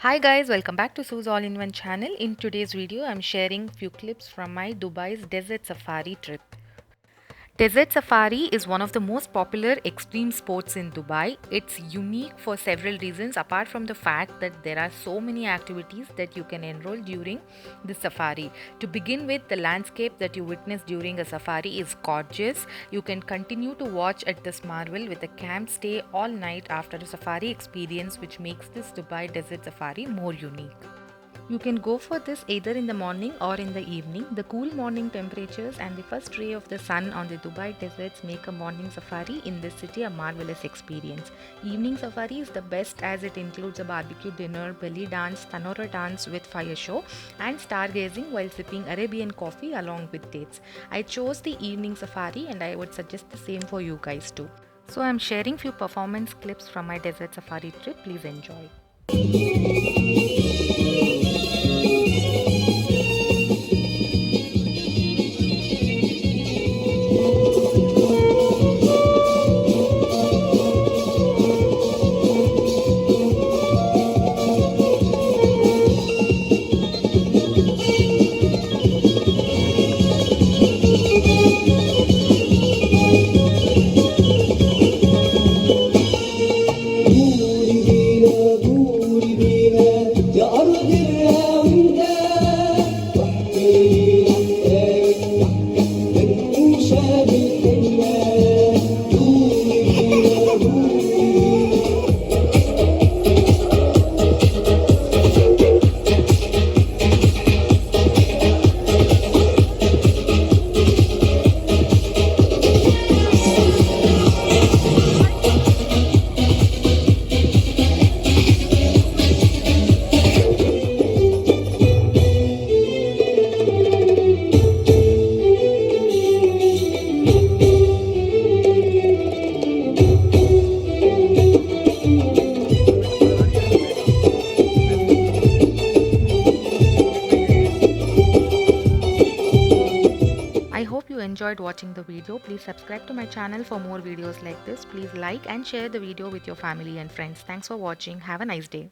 Hi guys, welcome back to Sue's All-in-One channel. In today's video, I'm sharing few clips from my Dubai's desert safari trip. Desert safari is one of the most popular extreme sports in Dubai. It's unique for several reasons apart from the fact that there are so many activities that you can enroll during the safari. To begin with, the landscape that you witness during a safari is gorgeous. You can continue to watch at this marvel with a camp stay all night after a safari experience, which makes this Dubai desert safari more unique. You can go for this either in the morning or in the evening. The cool morning temperatures and the first ray of the sun on the Dubai deserts make a morning safari in this city a marvelous experience. Evening safari is the best as it includes a barbecue dinner, belly dance, Tanoura dance with fire show, and stargazing while sipping Arabian coffee along with dates. I chose the evening safari and I would suggest the same for you guys too. So I'm sharing few performance clips from my desert safari trip. Please enjoy. I hope you enjoyed watching the video. Please subscribe to my channel for more videos like this. Please like and share the video with your family and friends. Thanks for watching. Have a nice day.